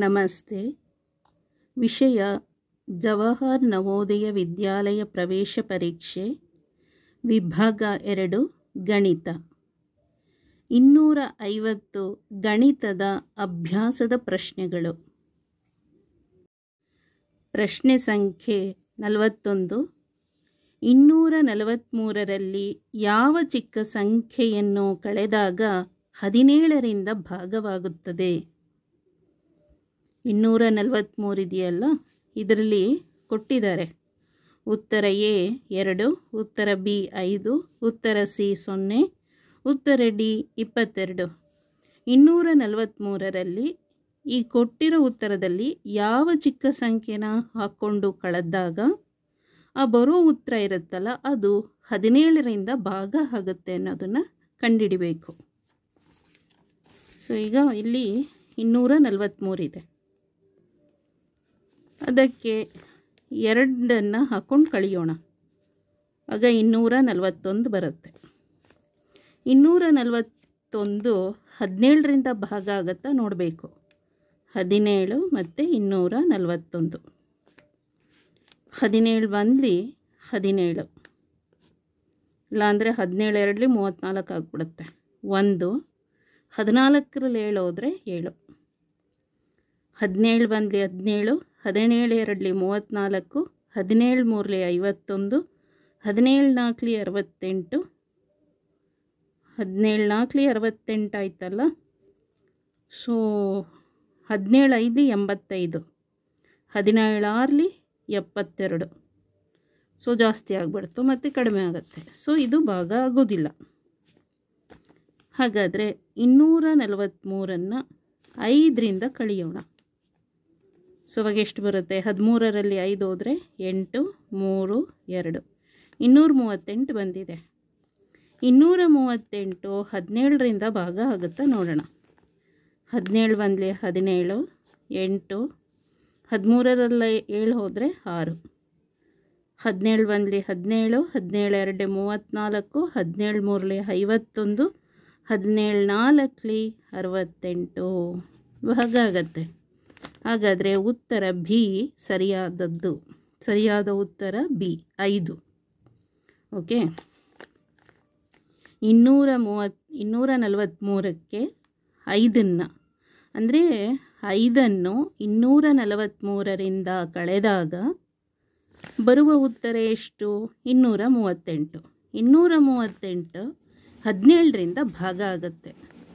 ನಮಸ್ತೆ. ವಿಷಯ ಜವಾಹರ್ ನವೋದಯ ವಿದ್ಯಾಲಯ ಪ್ರವೇಶ ಪರೀಕ್ಷೆ ವಿಭಾಗ 2 ಗಣಿತ. 250 ಗಣಿತದ ಅಭ್ಯಾಸದ ಪ್ರಶ್ನೆಗಳು. ಪ್ರಶ್ನೆ ಸಂಖ್ಯೆ 41. 243ರಲ್ಲಿ ಯಾವ ಚಿಕ್ಕ ಸಂಖ್ಯೆಯನ್ನು ಕಳೆದಾಗ 17ರಿಂದ ಭಾಗವಾಗುತ್ತದೆ? 243 ಇದೆಯಲ್ಲ, ಇದರಲ್ಲಿ ಕೊಟ್ಟಿದ್ದಾರೆ. ಉತ್ತರ ಎ 2, ಉತ್ತರ ಬಿ 5, ಉತ್ತರ ಸಿ 0, ಉತ್ತರ ಡಿ 22. 243ರಲ್ಲಿ ಈ ಕೊಟ್ಟಿರೋ ಉತ್ತರದಲ್ಲಿ ಯಾವ ಚಿಕ್ಕ ಸಂಖ್ಯೆನ ಹಾಕ್ಕೊಂಡು ಕಳೆದಾಗ ಆ ಬರೋ ಉತ್ತರ ಇರುತ್ತಲ್ಲ ಅದು 17ರಿಂದ ಭಾಗ ಆಗುತ್ತೆ ಅನ್ನೋದನ್ನು ಕಂಡುಹಿಡಿಬೇಕು. ಸೊ ಈಗ ಇಲ್ಲಿ 243 ಇದೆ, ಅದಕ್ಕೆ 2 ಹಾಕ್ಕೊಂಡು ಕಳೆಯೋಣ. ಆಗ 241 ಬರುತ್ತೆ. 241 17ರಿಂದ ಭಾಗ ಆಗುತ್ತಾ ನೋಡಬೇಕು. 17 ಮತ್ತು 241. 17 ಬಂದು 17, ಇಲ್ಲಾಂದರೆ 17 2 34 ಆಗಿಬಿಡುತ್ತೆ. 1 14ರಲ್ಲಿ 7 ಹೋದರೆ 7. 17 ಬಂದು 17, 17 2 34, 17 3 51, 17 4 68, 17 4 68 ಆಯ್ತಲ್ಲ. ಸೊ 17 5 85, 17 6 72. ಸೊ ಜಾಸ್ತಿ ಆಗಿಬಿಡ್ತು ಮತ್ತು ಕಡಿಮೆ ಆಗುತ್ತೆ. ಸೊ ಇದು ಭಾಗ ಆಗೋದಿಲ್ಲ. ಹಾಗಾದರೆ 243ನ್ನು 5ರಿಂದ ಕಳೆಯೋಣ. ಸೊ ಅವಾಗ ಎಷ್ಟು ಬರುತ್ತೆ? 13ರಲ್ಲಿ 5 ಹೋದರೆ 8, 3, 2, 238 ಬಂದಿದೆ. 238 17ರಿಂದ ಭಾಗ ಆಗುತ್ತಾ ನೋಡೋಣ. 17 ಬಂದು 17, 8, 13ರಲ್ಲಿ 7 ಹೋದರೆ 6, 17 ಬಂದು 17, 17 2 34, 17 3 51, 17 4 68 ಭಾಗ ಆಗತ್ತೆ. ಹಾಗಾದರೆ ಉತ್ತರ ಬಿ ಸರಿಯಾದದ್ದು. ಸರಿಯಾದ ಉತ್ತರ ಬಿ 5. ಓಕೆ. 243ಕ್ಕೆ 5 ಅಂದರೆ 5ನ್ನು 243ರಿಂದ ಕಳೆದಾಗ ಬರುವ ಉತ್ತರ ಎಷ್ಟು? 238. 238 17ರಿಂದ ಭಾಗ ಆಗುತ್ತೆ.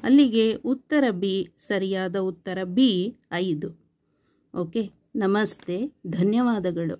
ಅಲ್ಲಿಗೆ ಉತ್ತರ ಬಿ ಸರಿಯಾದ ಉತ್ತರ ಬಿ 5. ಓಕೆ. ನಮಸ್ತೆ, ಧನ್ಯವಾದಗಳು.